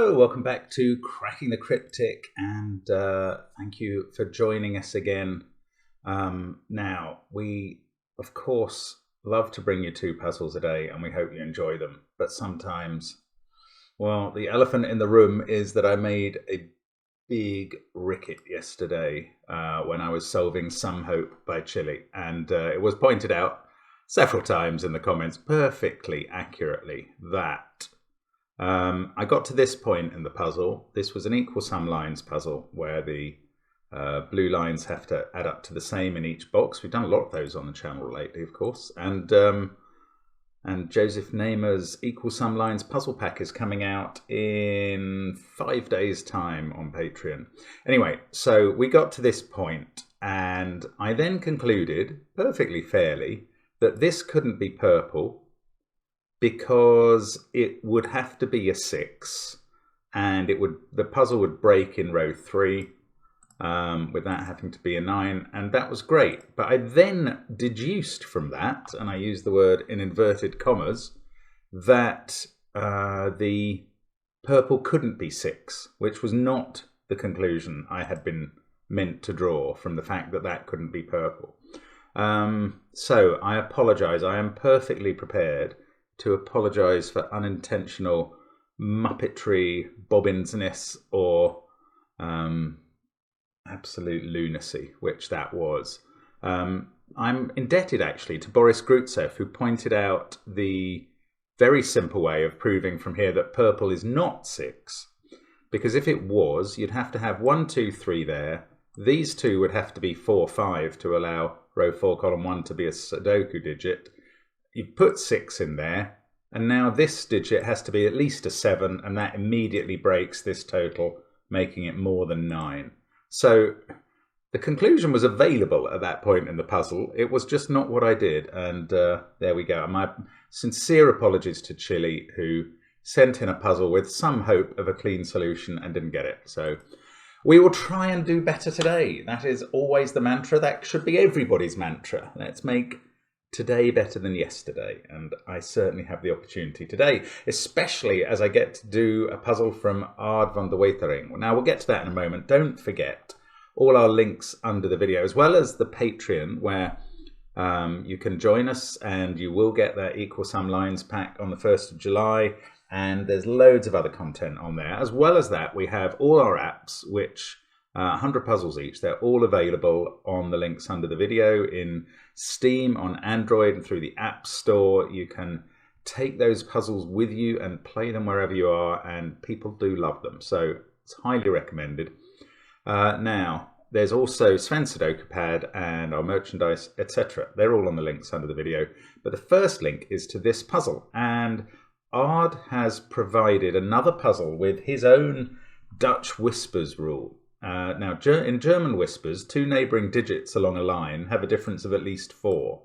Hello, welcome back to Cracking the Cryptic, and thank you for joining us again. Now, we, of course, love to bring you 2 puzzles a day, and we hope you enjoy them. But sometimes, well, the elephant in the room is that I made a big ricket yesterday when I was solving Some Hope by Chile, and it was pointed out several times in the comments perfectly accurately that I got to this point in the puzzle. This was an equal sum lines puzzle where the blue lines have to add up to the same in each box. We've done a lot of those on the channel lately, of course. And Joseph Neymer's Equal Sum Lines puzzle pack is coming out in 5 days' time on Patreon. Anyway, so we got to this point, and I then concluded, perfectly fairly, that this couldn't be purple, because it would have to be a 6, and the puzzle would break in row 3, with that having to be a 9, and that was great. But I then deduced from that, and I use the word in inverted commas, that the purple couldn't be 6, which was not the conclusion I had been meant to draw from the fact that that couldn't be purple. So I apologise. I am perfectly prepared to apologise for unintentional muppetry, bobbinsness, or absolute lunacy, which that was. I'm indebted actually to Boris Grutzev, who pointed out the very simple way of proving from here that purple is not 6, because if it was, you'd have to have 1, 2, 3 there. These 2 would have to be 4, 5 to allow row 4, column 1 to be a Sudoku digit. You've put 6 in there, and now this digit has to be at least a 7, and that immediately breaks this total, making it more than 9. So the conclusion was available at that point in the puzzle. It was just not what I did, and there we go. My sincere apologies to Chile, who sent in a puzzle with some hope of a clean solution and didn't get it. So we will try and do better today. That is always the mantra. That should be everybody's mantra. Let's make today better than yesterday, and I certainly have the opportunity today, especially as I get to do a puzzle from Aard van de Wetering. Now, we'll get to that in a moment. Don't forget all our links under the video, as well as the Patreon, where you can join us and you will get that Equal Sum Lines pack on the 1st of July, and there's loads of other content on there. As well as that, we have all our apps, which 100 puzzles each. They're all available on the links under the video in Steam, on Android, and through the App Store. You can take those puzzles with you and play them wherever you are, and people do love them, so it's highly recommended. Now, there's also Sudoku PAD and our merchandise, etc. They're all on the links under the video, but the first link is to this puzzle, and Aard has provided another puzzle with his own Dutch whispers rule. Now, in German whispers, 2 neighbouring digits along a line have a difference of at least 4.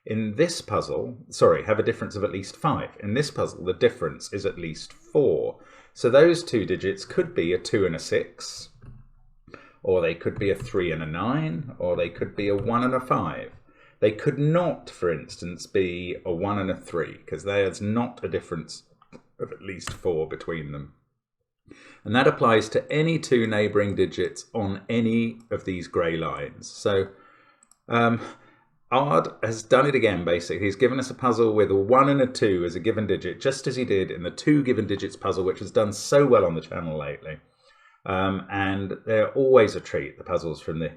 In this puzzle, have a difference of at least 5. In this puzzle, the difference is at least 4. So those 2 digits could be a 2 and a 6, or they could be a 3 and a 9, or they could be a 1 and a 5. They could not, for instance, be a 1 and a 3, because there's not a difference of at least 4 between them. And that applies to any 2 neighbouring digits on any of these grey lines. So Aard has done it again, basically. He's given us a puzzle with a 1 and a 2 as a given digit, just as he did in the 2 given digits puzzle, which has done so well on the channel lately. And they're always a treat, the puzzles from the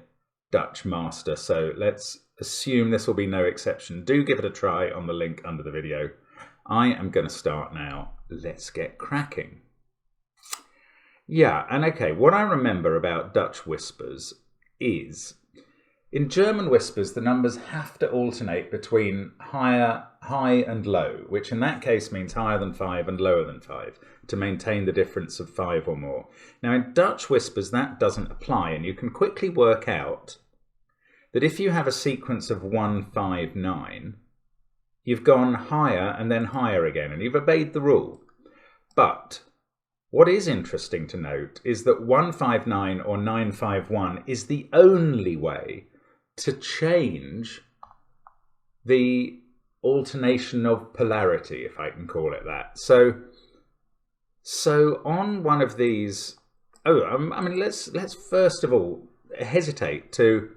Dutch master. So let's assume this will be no exception. Do give it a try on the link under the video. I am going to start now. Let's get cracking. Yeah, and okay, what I remember about Dutch whispers is, in German whispers, the numbers have to alternate between high and low, which in that case means higher than 5 and lower than 5, to maintain the difference of 5 or more. Now, in Dutch whispers, that doesn't apply, and you can quickly work out that if you have a sequence of 1, 5, 9, you've gone higher and then higher again, and you've obeyed the rule. But what is interesting to note is that 159 or 951 is the only way to change the alternation of polarity, if I can call it that. So So on one of these, I mean, let's first of all hesitate to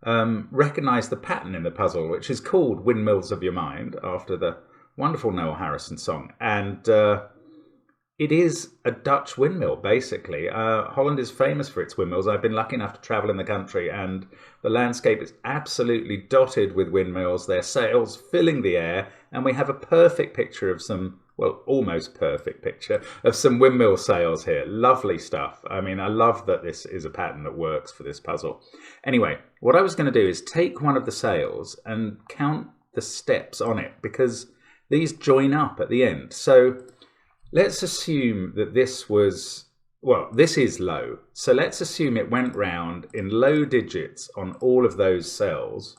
recognise the pattern in the puzzle, which is called Windmills of Your Mind, after the wonderful Noel Harrison song. And it is a Dutch windmill, basically. Holland is famous for its windmills. I've been lucky enough to travel in the country, and the landscape is absolutely dotted with windmills, their sails filling the air, and we have a perfect picture of some, well, almost perfect picture of some windmill sails here. Lovely stuff. I mean, I love that this is a pattern that works for this puzzle. Anyway, what I was going to do is take one of the sails and count the steps on it, because these join up at the end. So let's assume that this was, well, this is low. So let's assume it went round in low digits on all of those cells.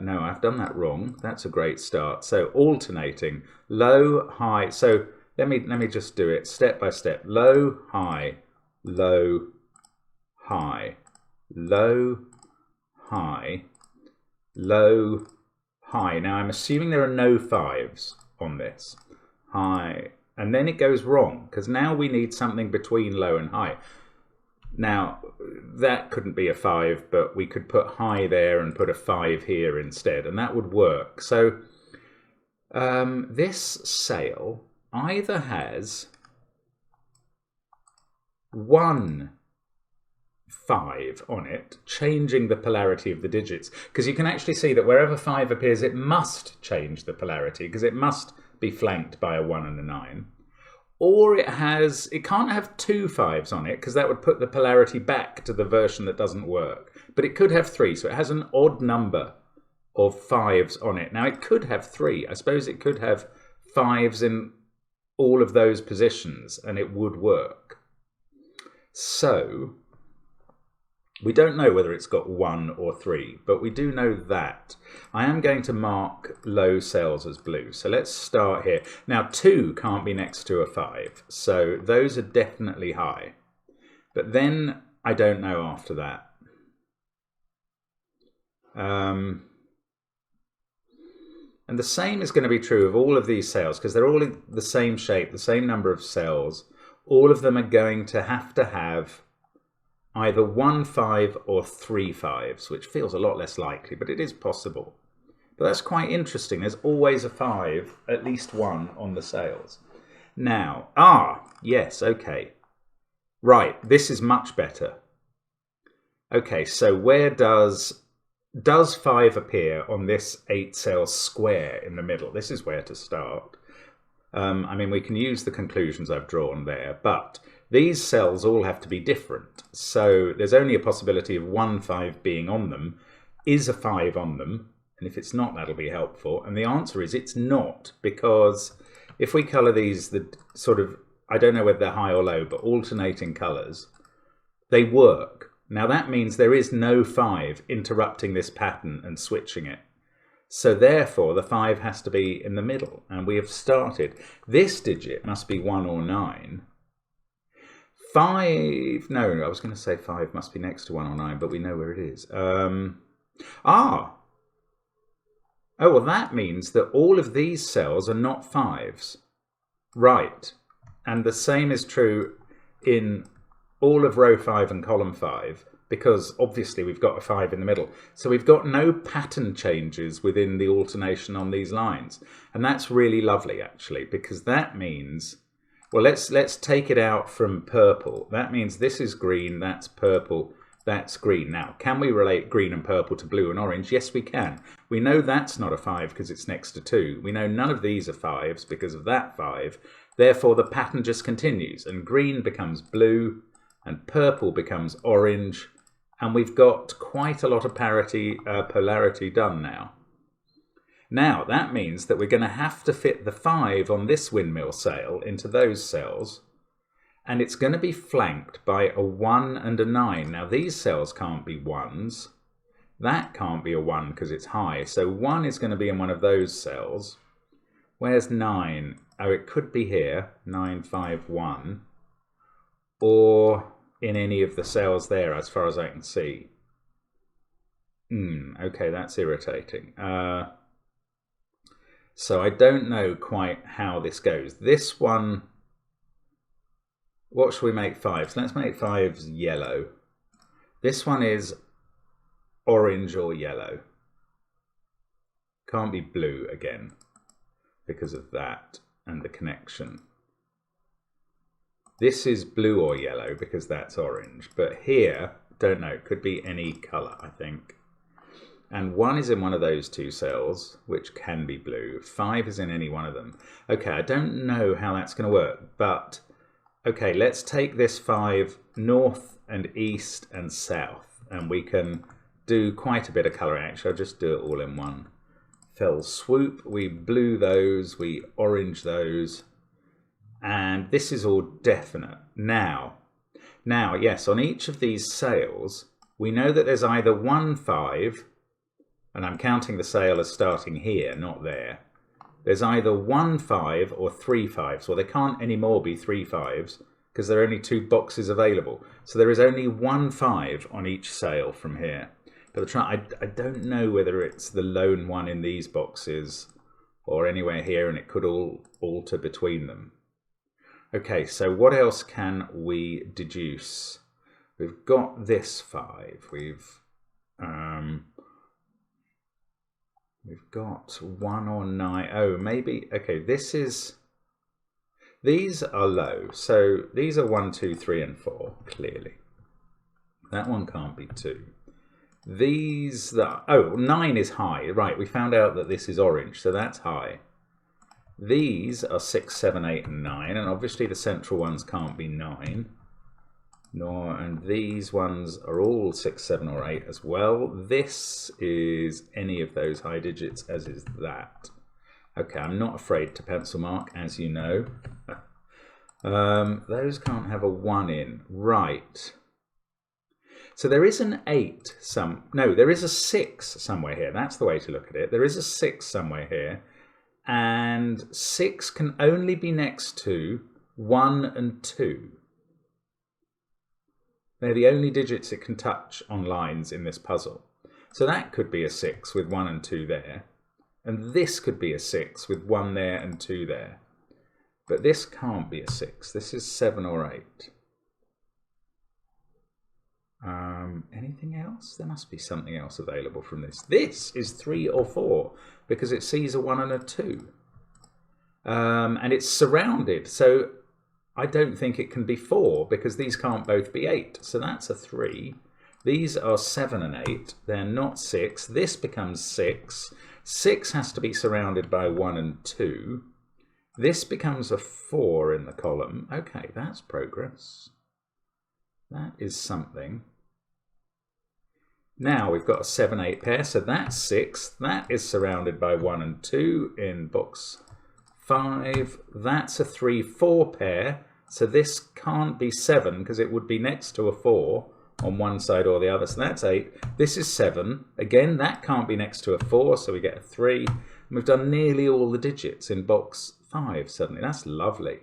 No, I've done that wrong. That's a great start. So alternating low, high. So let me just do it step by step. Low, high, low, high, low, high, low, high. Now I'm assuming there are no fives on this. High, and then it goes wrong, because now we need something between low and high. Now that couldn't be a 5, but we could put high there and put a 5 here instead, and that would work. So this sail either has 1 5 on it, changing the polarity of the digits, because you can actually see that wherever 5 appears, it must change the polarity, because it must be flanked by a 1 and a 9. Or it can't have 2 5s on it, because that would put the polarity back to the version that doesn't work. But it could have 3, so it has an odd number of 5s on it. Now it could have 3. I suppose it could have 5s in all of those positions, and it would work. So we don't know whether it's got 1 or 3, but we do know that. I am going to mark low cells as blue. So let's start here. Now 2 can't be next to a 5, so those are definitely high. But then I don't know after that. And the same is going to be true of all of these cells, because they're all in the same shape, the same number of cells. All of them are going to have either 1 5 or 3 5s, which feels a lot less likely, but it is possible. But that's quite interesting. There's always a 5, at least 1, on the sails. Now, yes, okay. Right, this is much better. Okay, so where does 5 appear on this 8 sail square in the middle? This is where to start. I mean, we can use the conclusions I've drawn there, but these cells all have to be different. So there's only a possibility of 1 5 being on them. Is a 5 on them? And if it's not, that'll be helpful. And the answer is it's not, because if we colour these the sort of, I don't know whether they're high or low, but alternating colours, they work. Now that means there is no 5 interrupting this pattern and switching it. So therefore the 5 has to be in the middle, and we have started. This digit must be 1 or 9. 5, no, I was going to say 5 must be next to 1 or 9, but we know where it is. Oh, well, that means that all of these cells are not 5s. Right. And the same is true in all of row 5 and column 5, because obviously we've got a 5 in the middle. So we've got no pattern changes within the alternation on these lines. And that's really lovely, actually, because that means, well, let's take it out from purple. That means this is green, that's purple, that's green. Now, can we relate green and purple to blue and orange? Yes, we can. We know that's not a 5 because it's next to 2. We know none of these are 5s because of that 5. Therefore, the pattern just continues, and green becomes blue, and purple becomes orange, and we've got quite a lot of polarity done now. Now, that means that we're going to have to fit the 5 on this windmill sail into those cells, and it's going to be flanked by a 1 and a 9. Now, these cells can't be 1s. That can't be a 1 because it's high. So 1 is going to be in one of those cells. Where's 9? Oh, it could be here, 9, 5, 1, or in any of the cells there, as far as I can see. Okay, that's irritating. So I don't know quite how this goes. This one, what should we make 5s? Let's make 5s yellow. This one is orange or yellow. Can't be blue again because of that and the connection. This is blue or yellow because that's orange. But here, don't know, could be any colour, I think. And 1 is in one of those 2 cells, which can be blue. 5 is in any one of them. Okay, I don't know how that's going to work, but okay, let's take this 5 north and east and south, and we can do quite a bit of colour. Actually, I'll just do it all in one fell swoop. We blue those, we orange those, and this is all definite. Now, yes, on each of these sails, we know that there's either 1 5, and I'm counting the sail as starting here, not there. There's either 1 5 or 3 5s. Well, there can't anymore be 3 5s because there are only 2 boxes available. So there is only 1 5 on each sail from here. But I don't know whether it's the lone one in these boxes or anywhere here, and it could all alter between them. Okay, so what else can we deduce? We've got this 5. We've got 1 or 9. Oh, maybe. Okay, these are low. So these are 1, 2, 3, and 4, clearly. That one can't be 2. These, oh, 9 is high. Right, we found out that this is orange, so that's high. These are 6, 7, 8, and 9, and obviously the central ones can't be 9. And these ones are all 6, 7, or 8 as well. This is any of those high digits, as is that. Okay, I'm not afraid to pencil mark, as you know. Those can't have a 1 in. Right. So there is an 8 no, there is a 6 somewhere here. That's the way to look at it. There is a 6 somewhere here. And 6 can only be next to 1 and 2. They're the only digits it can touch on lines in this puzzle. So that could be a 6 with 1 and 2 there. And this could be a 6 with 1 there and 2 there. But this can't be a 6. This is 7 or 8. Anything else? There must be something else available from this. This is 3 or 4 because it sees a 1 and a 2. And it's surrounded. So I don't think it can be 4 because these can't both be 8. So that's a 3. These are 7 and 8. They're not 6. This becomes 6. 6 has to be surrounded by 1 and 2. This becomes a 4 in the column. Okay, that's progress. That is something. Now we've got a 7, 8 pair, so that's 6. That is surrounded by 1 and 2 in box 5. That's a 3, 4 pair. So this can't be 7 because it would be next to a 4 on one side or the other. So that's 8. This is 7. Again, that can't be next to a 4, so we get a 3. And we've done nearly all the digits in box 5 suddenly. That's lovely.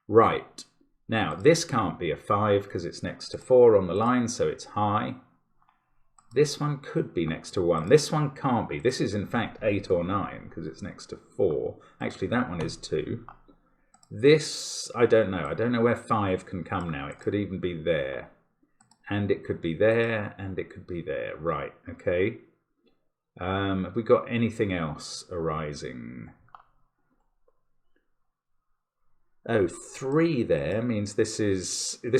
Right. Now, this can't be a 5 because it's next to 4 on the line, so it's high. This one could be next to 1. This one can't be. This is, in fact, 8 or 9 because it's next to 4. Actually, that one is 2. This, I don't know. I don't know where 5 can come now. It could even be there. And it could be there, and it could be there. Right, okay. Have we got anything else arising? Oh, 3 there means this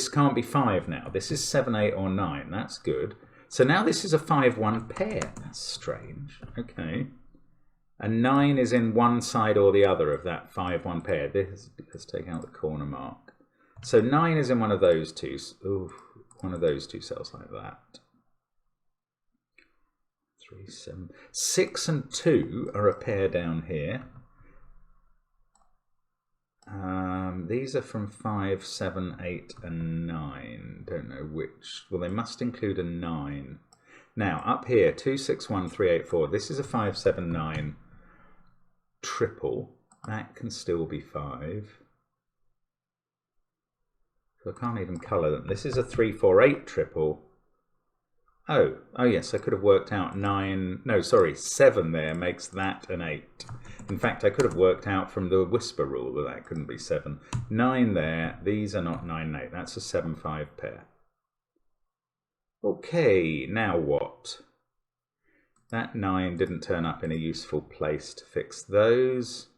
can't be 5 now. This is 7, 8, or 9. That's good. So now this is a 5, 1 pair. That's strange. Okay. And 9 is in one side or the other of that 5, 1 pair. Let's take out the corner mark. So 9 is in one of those two. Ooh, one of those two cells like that. 3, 7. 6 and 2 are a pair down here. These are from 5, 7, 8, and 9. Don't know which. Well, they must include a 9. Now, up here, 2, 6, 1, 3, 8, 4. This is a 5, 7, 9 triple. That can still be 5. So I can't even colour them. This is a 3, 4, 8 triple. Oh yes, I could have worked out 9, no, sorry, 7 there makes that an 8. In fact, I could have worked out from the whisper rule that that couldn't be 7. 9 there, these are not 9 and 8, that's a 7-5 pair. Okay, now what? That 9 didn't turn up in a useful place to fix those.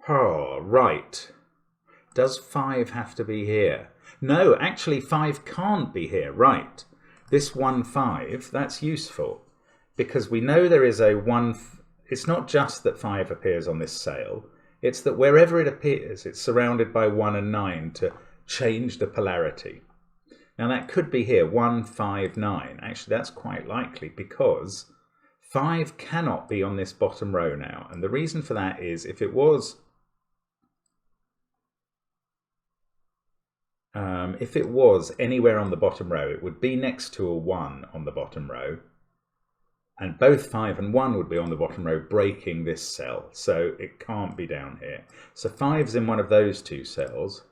Oh, right. Does 5 have to be here? No, actually 5 can't be here, right. This 1, 5, that's useful because we know there is a 1, it's not just that 5 appears on this sail, it's that wherever it appears, it's surrounded by 1 and 9 to change the polarity. Now that could be here, 1, 5, 9. Actually, that's quite likely because 5 cannot be on this bottom row now. And the reason for that is if it was anywhere on the bottom row, it would be next to a 1 on the bottom row. And both 5 and 1 would be on the bottom row, breaking this cell. So it can't be down here. So 5's in one of those two cells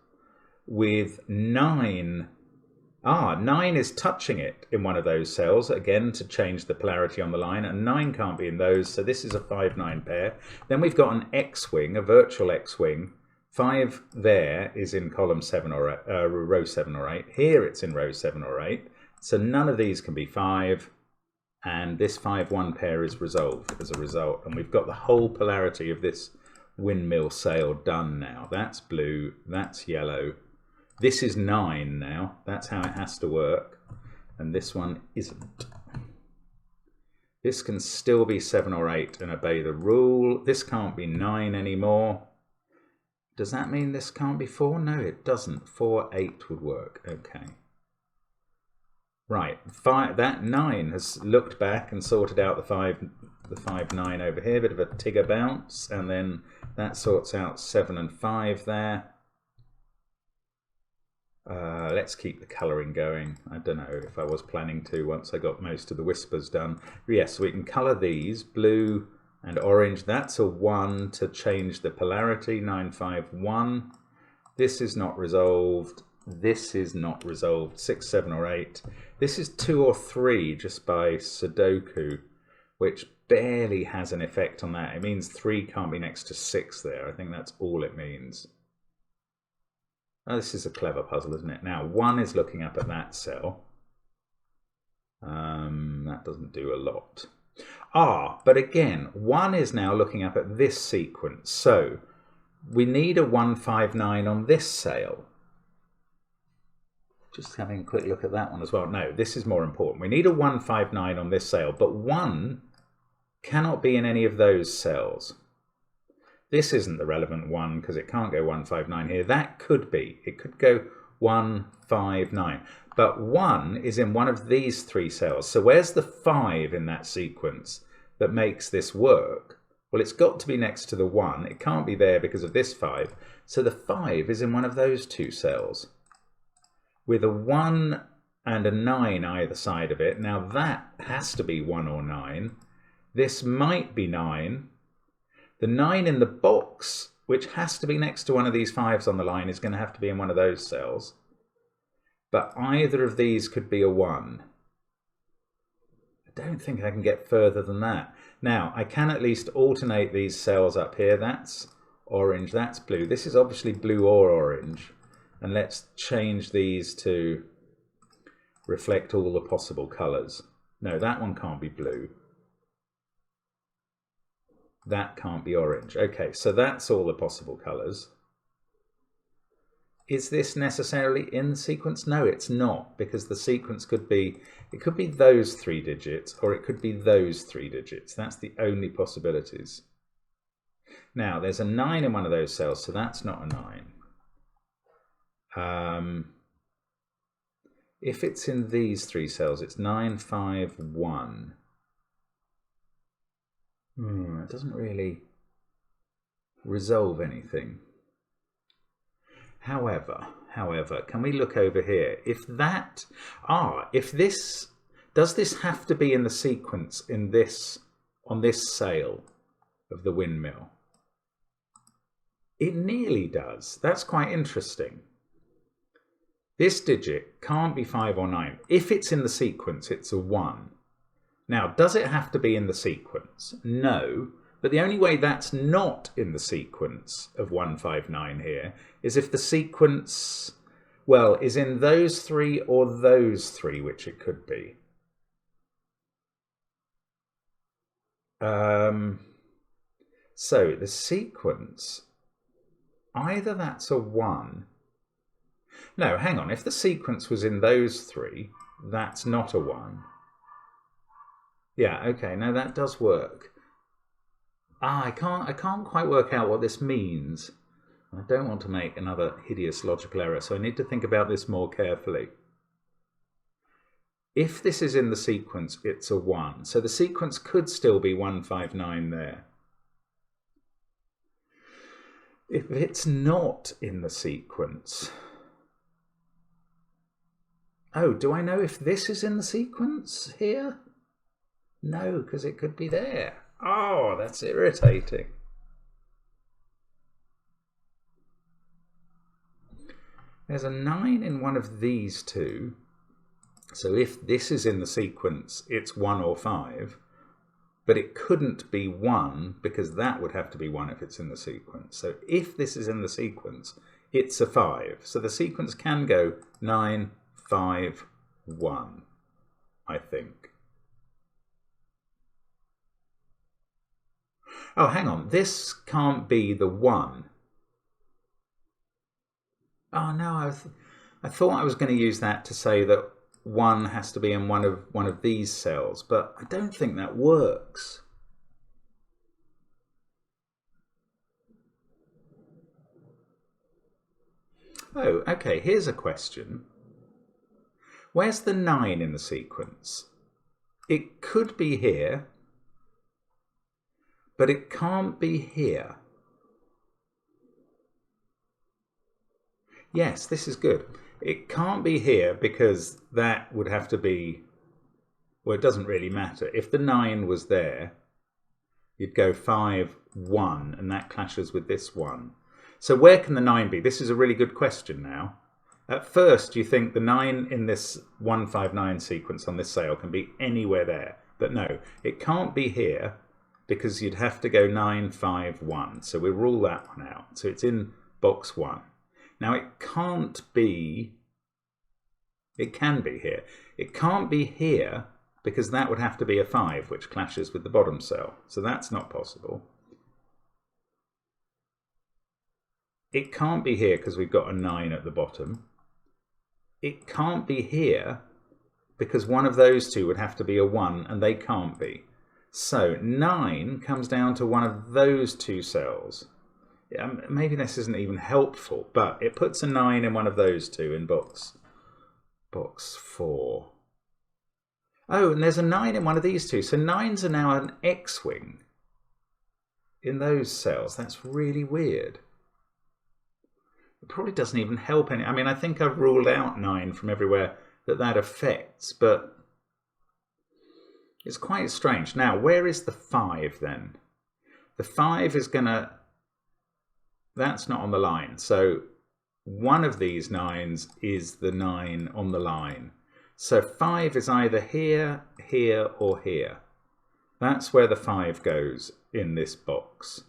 with 9. 9 is touching it in one of those cells, again, to change the polarity on the line, and 9 can't be in those, so this is a 5-9 pair. Then we've got an X-wing, a virtual X-wing. 5 there is in column 7 or row 7 or 8. Here it's in row 7 or 8. So none of these can be 5, and this 5-1 pair is resolved as a result. And we've got the whole polarity of this windmill sail done now. That's blue, that's yellow. This is 9 now, that's how it has to work, and this one isn't. This can still be 7 or 8 and obey the rule. This can't be 9 anymore. Does that mean this can't be 4? No, it doesn't. 4, 8 would work, okay. Right, that 9 has looked back and sorted out the 5, 9 over here, bit of a Tigger bounce, and then that sorts out 7 and 5 there. Let's keep the colouring going. I don't know if I was planning to once I got most of the whispers done. Yes, we can colour these blue and orange. That's a 1 to change the polarity. 9, 5, 1. This is not resolved. This is not resolved. 6, 7 or 8. This is 2 or 3 just by Sudoku, which barely has an effect on that. It means 3 can't be next to 6 there. I think that's all it means. Oh, this is a clever puzzle, isn't it? Now, 1 is looking up at that cell. That doesn't do a lot. But again, 1 is now looking up at this sequence. So we need a 1, 5, 9 on this sail. Just having a quick look at that one as well. No, this is more important. We need a 1, 5, 9 on this sail, but 1 cannot be in any of those cells. This isn't the relevant one because it can't go 1, 5, 9 here. That could be. It could go 1, 5, 9. But 1 is in one of these 3 cells. So where's the 5 in that sequence that makes this work? Well, it's got to be next to the 1. It can't be there because of this 5. So the 5 is in one of those 2 cells with a 1 and a 9 either side of it. Now that has to be 1 or 9. This might be 9. The 9 in the box, which has to be next to one of these 5s on the line, is going to have to be in one of those cells. But either of these could be a 1. I don't think I can get further than that. Now, I can at least alternate these cells up here. That's orange, that's blue. This is obviously blue or orange. And let's change these to reflect all the possible colours. No, that one can't be blue. That can't be orange. Okay, so that's all the possible colours. Is this necessarily in the sequence? No, it's not, because the sequence could be, it could be those 3 digits, or it could be those 3 digits. That's the only possibilities. Now, there's a 9 in one of those cells, so that's not a 9. If it's in these 3 cells, it's 9, 5, 1. It doesn't really resolve anything. However, can we look over here? If that, if this, does this have to be in the sequence in this, on this sail of the windmill? It nearly does. That's quite interesting. This digit can't be 5 or 9. If it's in the sequence, it's a 1. Now, does it have to be in the sequence? No, but the only way that's not in the sequence of 159 here is if the sequence, well, is in those 3 or those 3, which it could be. So the sequence, either that's a 1. No, hang on. If the sequence was in those 3, that's not a 1. Yeah, okay, no, that does work. I can't quite work out what this means. I don't want to make another hideous logical error, so I need to think about this more carefully. If this is in the sequence, it's a 1. So the sequence could still be 159 there. If it's not in the sequence... Oh, do I know if this is in the sequence here? No, because it could be there. Oh, that's irritating. There's a 9 in one of these two. So if this is in the sequence, it's 1 or 5. But it couldn't be 1 because that would have to be 1 if it's in the sequence. So if this is in the sequence, it's a 5. So the sequence can go 9, 5, 1, I think. Oh, hang on. This can't be the 1. Oh, no. I thought I was going to use that to say that 1 has to be in one of these cells, but I don't think that works. Oh, okay. Here's a question. Where's the 9 in the sequence? It could be here, but it can't be here. Yes, this is good. It can't be here because that would have to be, well, it doesn't really matter. If the 9 was there, you'd go 5, 1, and that clashes with this 1. So where can the 9 be? This is a really good question now. At first, you think the 9 in this 159 sequence on this sale can be anywhere there. But no, it can't be here because you'd have to go 9, 5, 1. So we'll rule that one out. So it's in box 1. Now it can't be, it can be here. It can't be here because that would have to be a 5, which clashes with the bottom cell. So that's not possible. It can't be here because we've got a 9 at the bottom. It can't be here because one of those two would have to be a 1, and they can't be. So 9 comes down to one of those two cells. Maybe this isn't even helpful, but it puts a 9 in one of those two in box 4. Oh, and there's a 9 in one of these two. So 9s are now an X-wing in those cells. That's really weird. It probably doesn't even help any. I mean, I think I've ruled out 9 from everywhere that affects, but it's quite strange. Now, where is the 5 then? The 5 is going to... That's not on the line. So one of these 9s is the 9 on the line. So 5 is either here, here, or here. That's where the 5 goes in this box.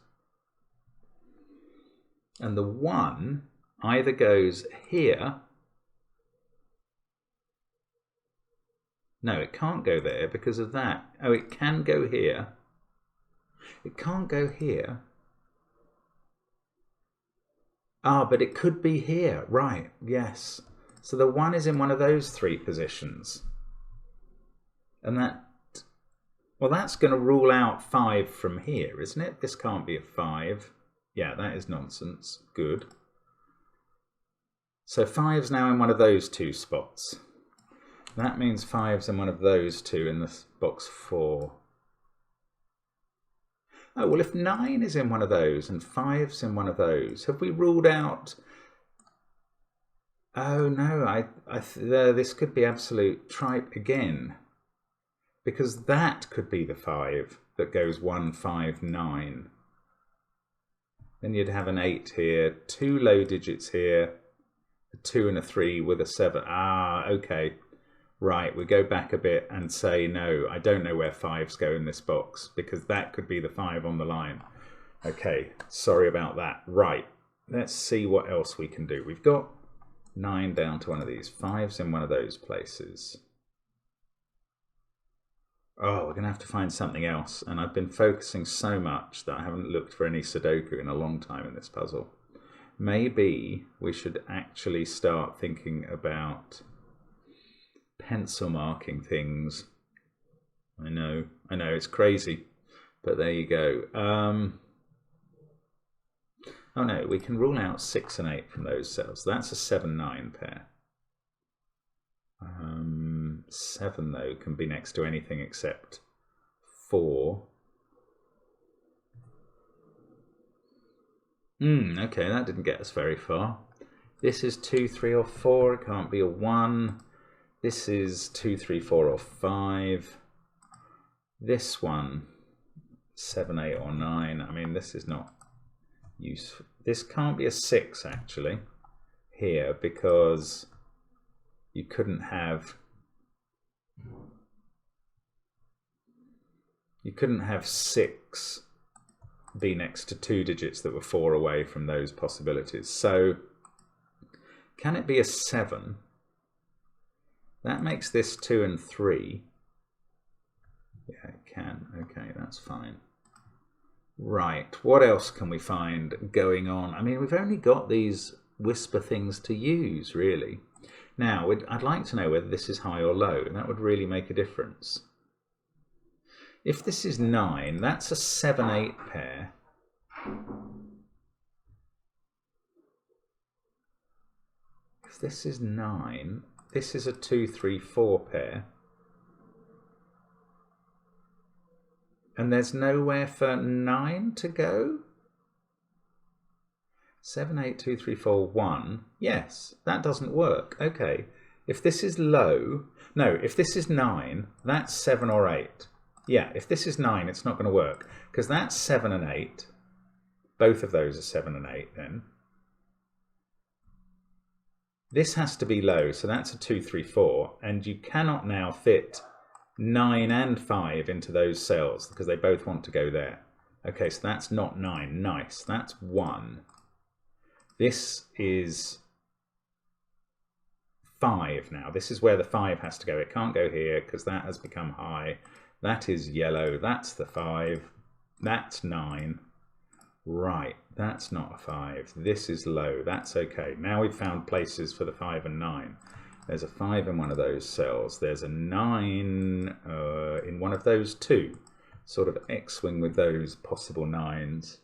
And the 1 either goes here. No, it can't go there because of that. Oh, it can go here. It can't go here. Ah, but it could be here. Right, yes. So the 1 is in one of those 3 positions. And that, well, that's going to rule out 5 from here, isn't it? This can't be a 5. Yeah, that is nonsense. Good. So 5's now in one of those two spots. That means 5's in one of those two in this box 4. Oh, well, if 9 is in one of those and 5's in one of those, have we ruled out... Oh, no, this could be absolute tripe again. Because that could be the 5 that goes 1, 5, 9. Then you'd have an 8 here, 2 low digits here, A 2 and a 3 with a 7. Ah, okay. Right, we go back a bit and say, no, I don't know where 5s go in this box, because that could be the 5 on the line. Okay, sorry about that. Right, let's see what else we can do. We've got 9 down to one of these, 5's in one of those places. Oh, we're going to have to find something else, and I've been focusing so much that I haven't looked for any Sudoku in a long time in this puzzle. Maybe we should actually start thinking about pencil marking things. I know, it's crazy, but there you go. Oh no, we can rule out 6 and 8 from those cells. That's a 7-9 pair. 7 though can be next to anything except 4. Okay, that didn't get us very far. This is 2, 3 or 4. It can't be a 1. This is 2, 3, 4 or 5. This one, 7, 8 or 9. I mean, this is not useful. This can't be a 6 actually here, because you couldn't have 6 be next to 2 digits that were 4 away from those possibilities. So can it be a 7? That makes this 2 and 3. Yeah, it can. Okay, that's fine. Right, what else can we find going on? I mean, we've only got these whisper things to use, really. Now, I'd like to know whether this is high or low. That would really make a difference. If this is 9, that's a 7-8 pair. If this is 9, this is a 2-3-4 pair. And there's nowhere for 9 to go? 7, 8, 2, 3, 4, 1. Yes, that doesn't work. Okay. If this is low, no, if this is 9, that's 7 or 8. Yeah, if this is 9, it's not going to work, because that's 7 and 8. Both of those are 7 and 8 then. This has to be low, so that's a 2, 3, 4, and you cannot now fit 9 and 5 into those cells because they both want to go there. Okay, so that's not 9. Nice. That's 1. This is 5 now. This is where the 5 has to go. It can't go here because that has become high. That is yellow. That's the 5. That's 9. Right, that's not a 5. This is low. That's okay. Now we've found places for the 5 and 9. There's a 5 in one of those cells. There's a 9 in one of those 2. Sort of X-wing with those possible 9s.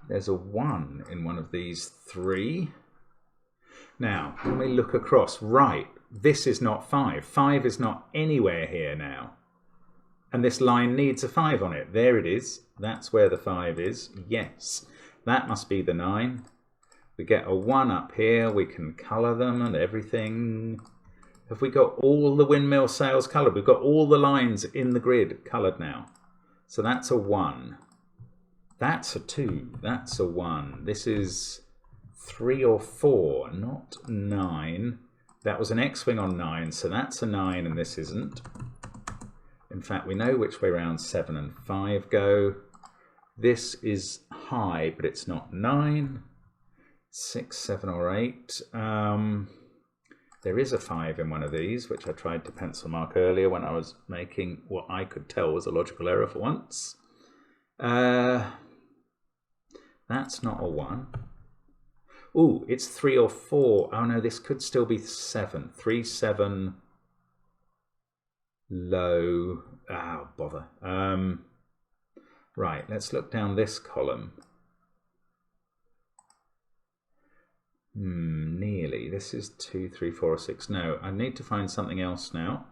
There's a 1 in one of these 3. Now, can we look across? Right, this is not 5. 5 is not anywhere here now. And this line needs a 5 on it. There it is. That's where the 5 is. Yes, that must be the 9. We get a 1 up here. We can colour them and everything. Have we got all the windmill sails coloured? We've got all the lines in the grid coloured now. So that's a 1. That's a 2. That's a 1. This is 3 or 4, not 9. That was an X-wing on 9, so that's a 9 and this isn't. In fact, we know which way round 7 and 5 go. This is high, but it's not 9. 6, 7 or 8. There is a 5 in one of these, which I tried to pencil mark earlier when I was making what I could tell was a logical error for once. That's not a 1. Ooh, it's 3 or 4. Oh no, this could still be 7. 3, 7, low. Oh, bother. Right, let's look down this column. Nearly. This is 2, 3, 4 or 6. No, I need to find something else now.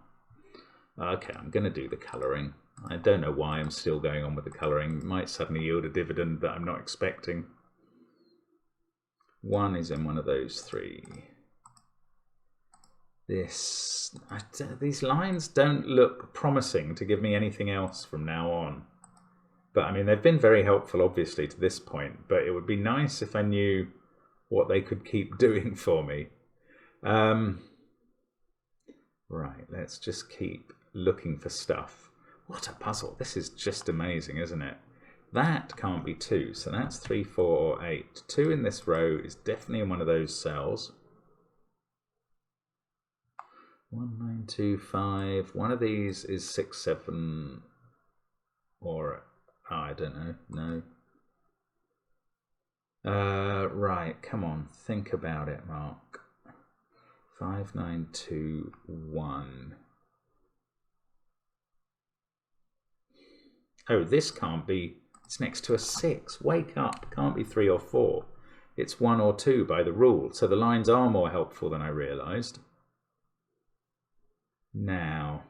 Okay, I'm going to do the colouring. I don't know why I'm still going on with the colouring. It might suddenly yield a dividend that I'm not expecting. 1 is in one of those 3. These lines don't look promising to give me anything else from now on. But I mean, they've been very helpful, obviously, to this point. But it would be nice if I knew what they could keep doing for me. Right, let's just keep looking for stuff. What a puzzle. This is just amazing, isn't it? That can't be 2, so that's 3, 4, or 8. 2 in this row is definitely in one of those cells. 1, 9, 2, 5. One of these is 6, 7, or I don't know. No. Right, come on, think about it, Mark. 5, 9, 2, 1. Oh, this can't be. It's next to a 6. Wake up. Can't be 3 or 4. It's 1 or 2 by the rule. So the lines are more helpful than I realised. Now,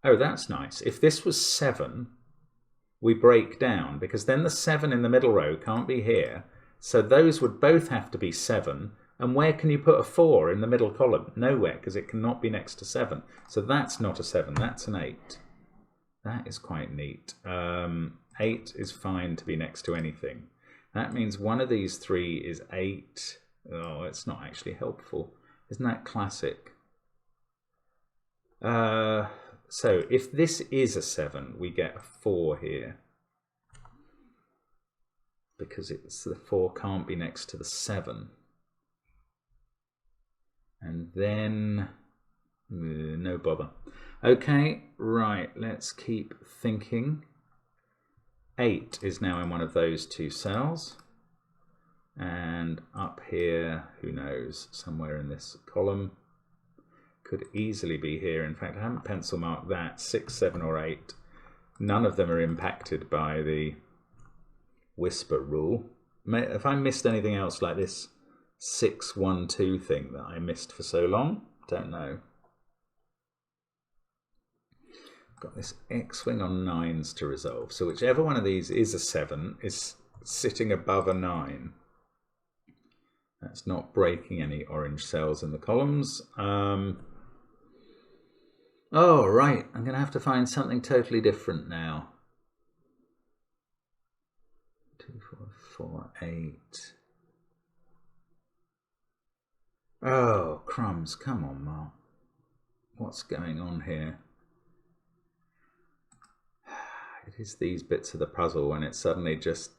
oh, that's nice. If this was 7, we break down, because then the 7 in the middle row can't be here. So those would both have to be 7. And where can you put a 4 in the middle column? Nowhere, because it cannot be next to 7. So that's not a 7, that's an 8. That is quite neat. 8 is fine to be next to anything. That means one of these 3 is 8. Oh, it's not actually helpful. Isn't that classic? So if this is a 7, we get a 4 here. Because it's the 4 can't be next to the 7. And then, no bother. Okay, right, let's keep thinking. 8 is now in one of those 2 cells. And up here, who knows, somewhere in this column. Could easily be here. In fact, I haven't pencil marked that. 6, 7, or 8. None of them are impacted by the whisper rule. If I missed anything else like this 6, 1, 2 thing that I missed for so long, don't know. Got this X-wing on 9s to resolve. So whichever one of these is a 7 is sitting above a 9. That's not breaking any orange cells in the columns. Oh, right. I'm going to have to find something totally different now. 2, 4, 4, 8. Oh, crumbs. Come on, Mark. What's going on here? It is these bits of the puzzle when it suddenly just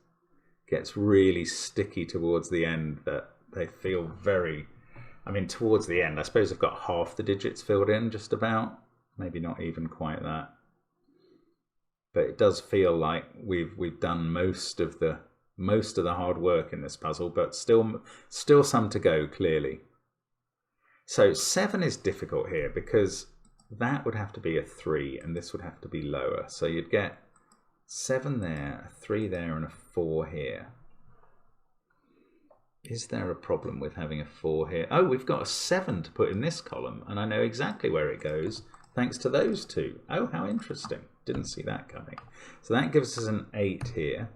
gets really sticky towards the end that they feel very... I mean, towards the end, I suppose I've got half the digits filled in, just about. Maybe not even quite that. But it does feel like we've done most of the hard work in this puzzle, but still some to go, clearly. So 7 is difficult here because that would have to be a 3 and this would have to be lower. So you'd get 7 there, a 3 there, and a 4 here. Is there a problem with having a 4 here? Oh, we've got a 7 to put in this column, and I know exactly where it goes thanks to those 2. Oh, how interesting. Didn't see that coming. So that gives us an 8 here.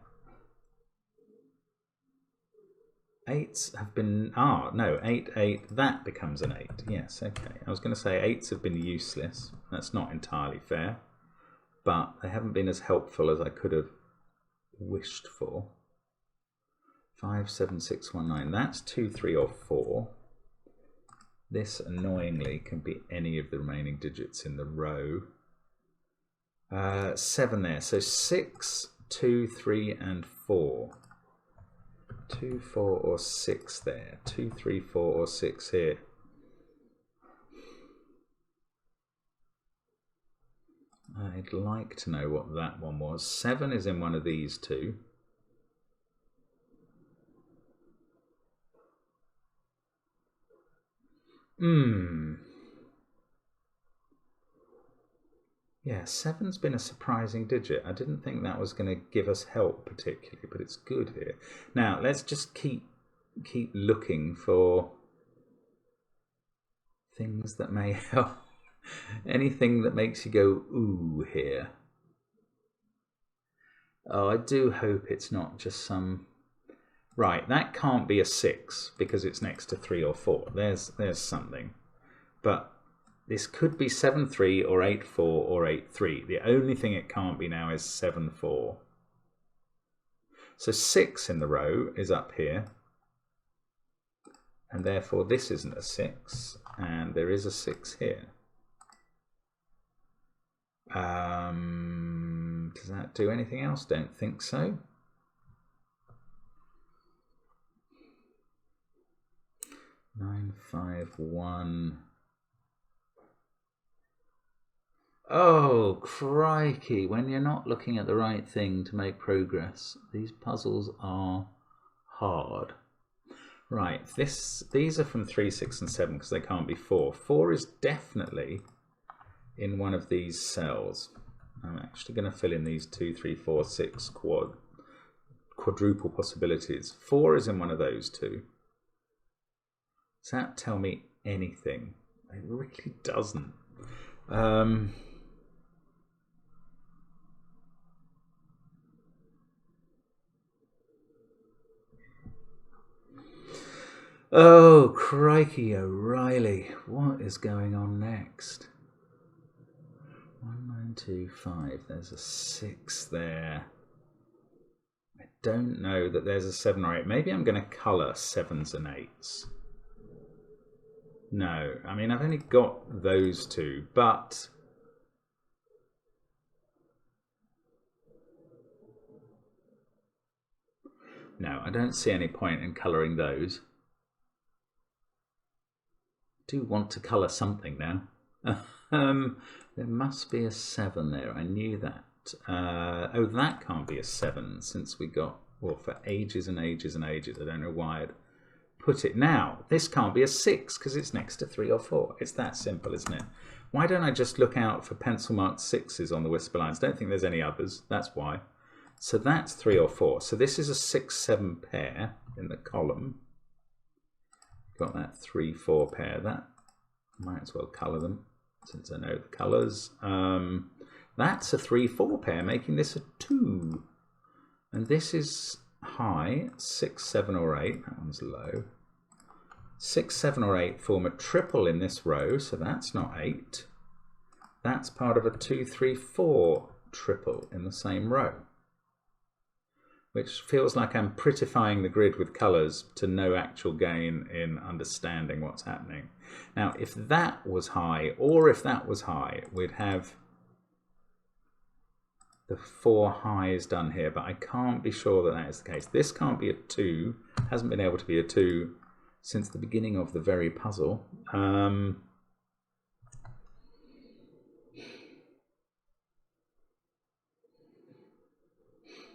8s have been... Ah, no, 8, 8. That becomes an 8. Yes, okay. I was going to say 8s have been useless. That's not entirely fair. But they haven't been as helpful as I could have wished for. 5, 7, 6, 1, 9. That's 2, 3, or 4. This, annoyingly, can be any of the remaining digits in the row. 7 there. So 6, 2, 3, and 4. 2, 4, or 6 there. 2, 3, 4, or 6 here. I'd like to know what that one was. 7 is in one of these 2. Yeah, 7's been a surprising digit. I didn't think that was going to give us help particularly, but it's good here. Now, let's just keep looking for things that may help. Anything that makes you go, ooh, here. Oh, I do hope it's not just some... Right, that can't be a 6 because it's next to 3 or 4. There's something. But this could be 7, 3 or 8, 4 or 8, 3. The only thing it can't be now is 7, 4. So 6 in the row is up here, and therefore this isn't a 6, and there is a 6 here. Does that do anything else? Don't think so. Nine, 5, 1. Oh, crikey, when you're not looking at the right thing to make progress, these puzzles are hard. Right, these are from 3, 6 and 7 because they can't be 4. 4 is definitely in one of these cells. I'm actually going to fill in these 2, 3, 4, 6 quadruple possibilities. 4 is in one of those two. Does that tell me anything? It really doesn't. Oh, crikey, O'Reilly. What is going on next? 1, 9, 2, 5. There's a 6 there. I don't know that there's a 7 or 8. Maybe I'm going to colour 7s and 8s. No, I mean, I've only got those two, but no, I don't see any point in colouring those. I do want to colour something now. There must be a 7 there. I knew that. Oh, that can't be a 7 since we got, well, for ages and ages and ages. I don't know why I'd put it now. This can't be a 6 because it's next to 3 or 4. It's that simple, isn't it? Why don't I just look out for pencil marked 6s on the whisper lines? Don't think there's any others. That's why. So that's 3 or 4. So this is a 6, 7 pair in the column. Got that 3, 4 pair. That might as well colour them since I know the colours. That's a 3, 4 pair, making this a 2. And this is high, 6, 7 or 8. That one's low. 6, 7 or 8 form a triple in this row, so that's not 8. That's part of a 2, 3, 4 triple in the same row, which feels like I'm prettifying the grid with colours to no actual gain in understanding what's happening. Now, if that was high, or if that was high, we'd have the 4 highs done here, but I can't be sure that that is the case. This can't be a 2, hasn't been able to be a 2 since the beginning of the very puzzle.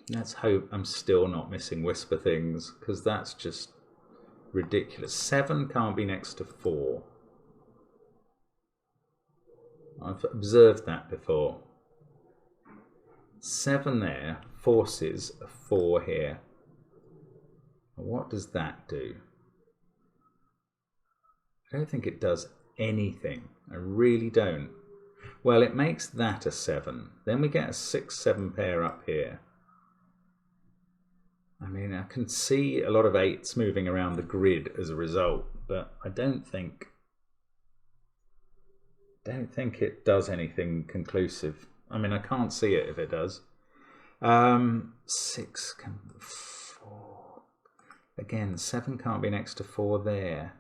Let's hope I'm still not missing whisper things, because that's just ridiculous. 7 can't be next to 4. I've observed that before. 7 there forces a 4 here. What does that do? I don't think it does anything. I really don't. Well, it makes that a 7. Then we get a 6, 7 pair up here. I mean, I can see a lot of 8s moving around the grid as a result, but I don't think it does anything conclusive. I mean, I can't see it if it does. 6 can 4. Again, 7 can't be next to 4 there.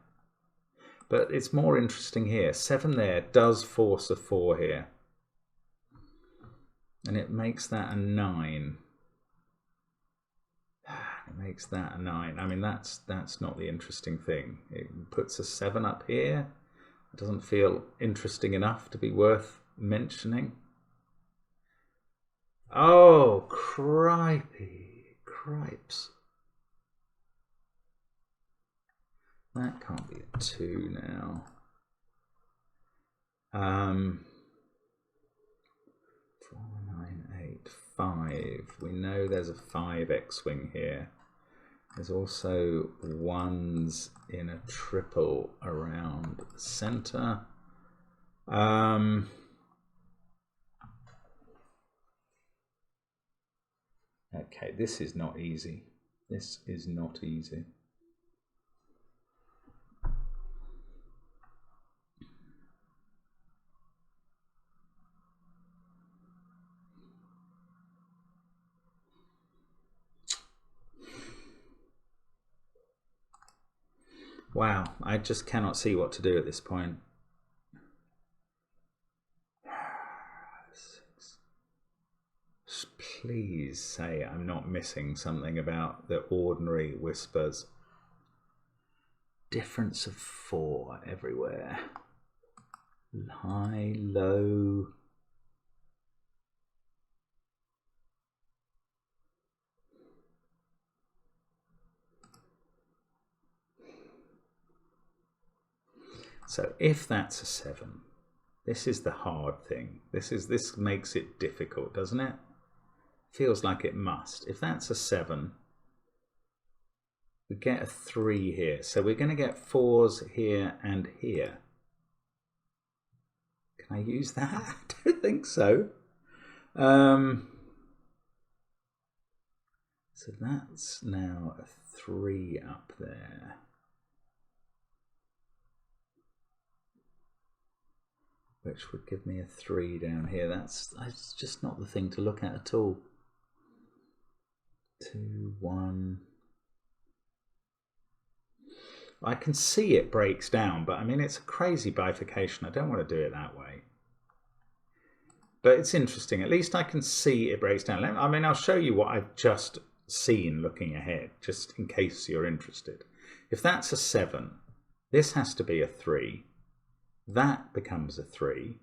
But it's more interesting here. 7 there does force a 4 here. And it makes that a 9. It makes that a 9. I mean, that's not the interesting thing. It puts a 7 up here. It doesn't feel interesting enough to be worth mentioning. Oh, cripes. That can't be a 2 now. 4, 9, 8, 5. We know there's a 5 X-wing here. There's also 1s in a triple around the center. Okay, this is not easy. This is not easy. Wow, I just cannot see what to do at this point. Please say I'm not missing something about the ordinary whispers. Difference of 4 everywhere. High, low. So if that's a 7, this is the hard thing. This makes it difficult, doesn't it? Feels like it must. If that's a 7, we get a 3 here. So we're going to get 4s here and here. Can I use that? I don't think so. So that's now a 3 up there. Which would give me a 3 down here. That's just not the thing to look at all. 2, 1. I can see it breaks down, but I mean, it's a crazy bifurcation. I don't want to do it that way. But it's interesting. At least I can see it breaks down. I mean, I'll show you what I've just seen looking ahead, just in case you're interested. If that's a 7, this has to be a 3. That becomes a 3.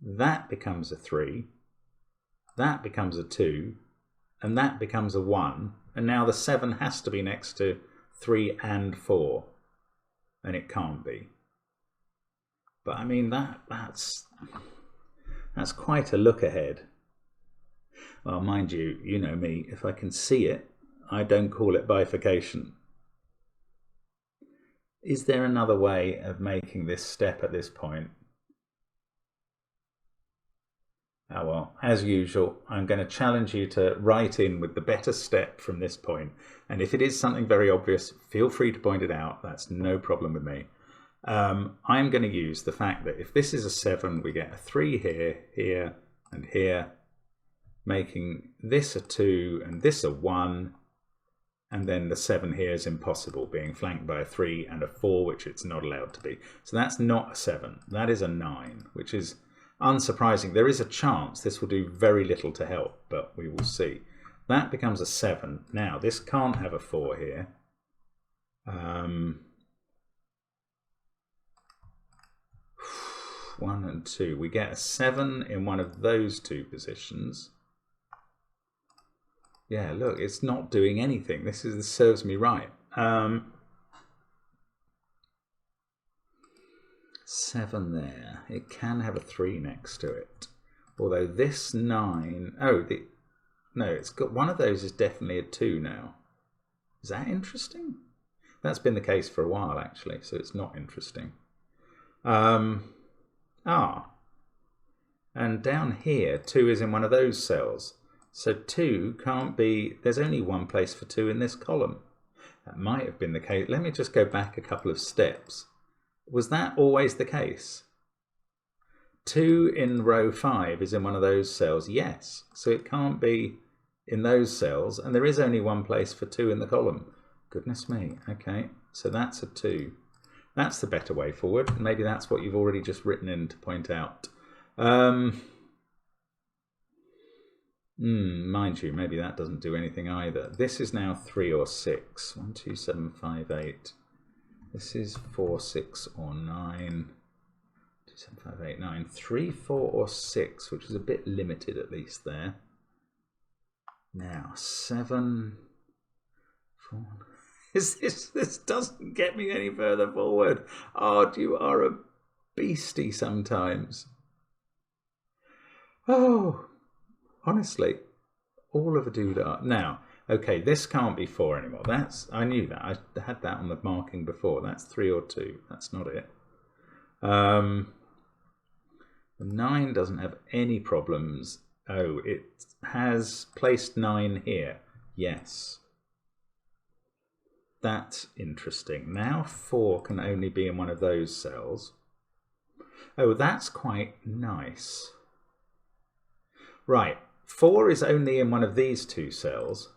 That becomes a 3. That becomes a 2. And that becomes a 1. And now the 7 has to be next to 3 and 4. And it can't be. But I mean, that's quite a look ahead. Well, mind you, you know me, if I can see it, I don't call it bifurcation. Is there another way of making this step at this point? Oh well, as usual, I'm going to challenge you to write in with the better step from this point. And if it is something very obvious, feel free to point it out. That's no problem with me. I'm going to use the fact that if this is a 7, we get a 3 here, here, and here, making this a 2 and this a 1. And then the 7 here is impossible, being flanked by a 3 and a 4, which it's not allowed to be. So that's not a 7. That is a 9, which is unsurprising. There is a chance this will do very little to help, but we will see. That becomes a 7. Now, this can't have a 4 here. 1 and 2. We get a 7 in one of those two positions. Yeah, look, it's not doing anything. This serves me right. 7 there. It can have a 3 next to it. Although this 9... Oh, no, it's got one of those is definitely a 2 now. Is that interesting? That's been the case for a while, actually, so it's not interesting. And down here, 2 is in one of those cells. So 2 can't be, there's only one place for 2 in this column. That might have been the case. Let me just go back a couple of steps. Was that always the case? 2 in row 5 is in one of those cells. Yes. So it can't be in those cells. And there is only one place for 2 in the column. Goodness me. Okay. So that's a 2. That's the better way forward. Maybe that's what you've already just written in to point out. Mind you, maybe that doesn't do anything either. This is now 3 or 6. 1, 2, 7, 5, 8. This is 4, 6, or 9. 2, 7, 5, 8, 9. 3, 4, or 6, which is a bit limited at least there. Now, 7, 4. This doesn't get me any further forward. Oh, you are a beastie sometimes. Oh, honestly, all of a doodah. Now, okay, this can't be 4 anymore. I knew that. I had that on the marking before. That's 3 or 2. That's not it. The 9 doesn't have any problems. Oh, it has placed 9 here. Yes. That's interesting. Now 4 can only be in one of those cells. Oh, that's quite nice. Right, 4 is only in one of these two cells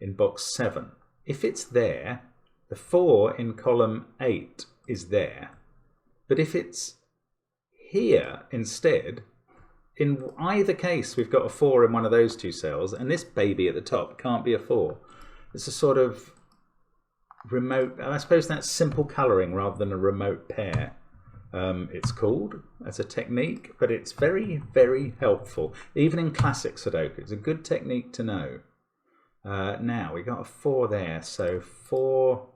in box 7. If it's there, The 4 in column 8 is there. But if it's here instead, in either case we've got a 4 in one of those two cells, and this baby at the top can't be a 4. It's a sort of remote, I suppose that's simple colouring rather than a remote pair. It's called as a technique, but it's very, very helpful. Even in classic Sudoku, it's a good technique to know. Now, we got a 4 there, so 4...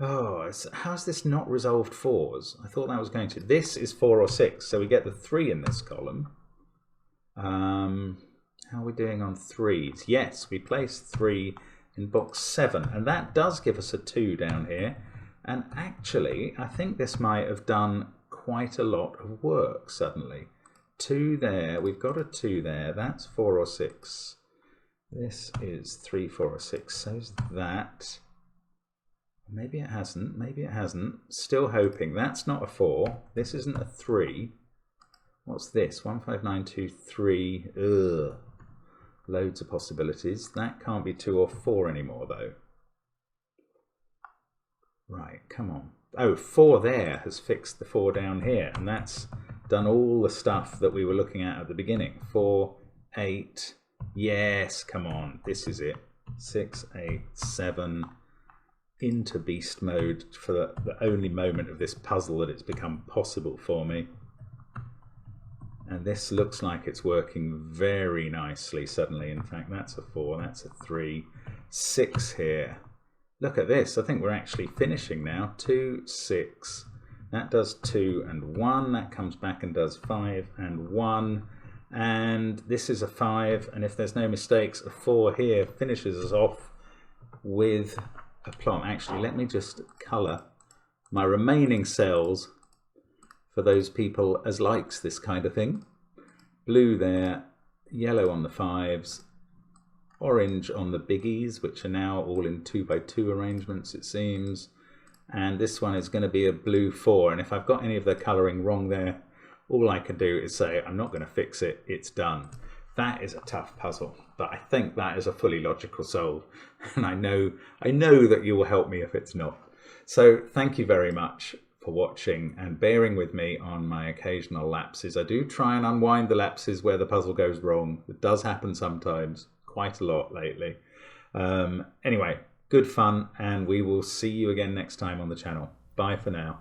Oh, how's this not resolved 4s? I thought that was going to... This is 4 or 6, so we get the 3 in this column. How are we doing on 3s? Yes, we place 3 in box 7, and that does give us a 2 down here. And actually, I think this might have done quite a lot of work suddenly. 2 there, we've got a 2 there, that's 4 or 6. This is 3, 4 or 6, so's that. Maybe it hasn't, maybe it hasn't. Still hoping. That's not a 4, this isn't a 3. What's this? 1, 5, 9, 2, 3. Ugh. Loads of possibilities. That can't be 2 or 4 anymore though. Right, come on. Oh, 4 there has fixed the 4 down here, and that's done all the stuff that we were looking at the beginning. 4, 8, yes, come on, this is it. 6, 8, 7, into beast mode for the only moment of this puzzle that it's become possible for me. And this looks like it's working very nicely suddenly. In fact, that's a 4, that's a 3, 6 here. Look at this, I think we're actually finishing now. 2, 6, that does 2 and 1, that comes back and does 5 and 1, and this is a 5, and if there's no mistakes, a 4 here finishes us off with a plum. Actually, let me just colour my remaining cells for those people as likes this kind of thing. Blue there, yellow on the 5s, orange on the biggies, which are now all in 2x2 arrangements, it seems. And this one is going to be a blue 4. And if I've got any of the colouring wrong there, all I can do is say, I'm not going to fix it, it's done. That is a tough puzzle, but I think that is a fully logical solve. And I know that you will help me if it's not. So thank you very much for watching and bearing with me on my occasional lapses. I do try and unwind the lapses where the puzzle goes wrong. It does happen sometimes. Quite a lot lately. Anyway, good fun, and we will see you again next time on the channel. Bye for now.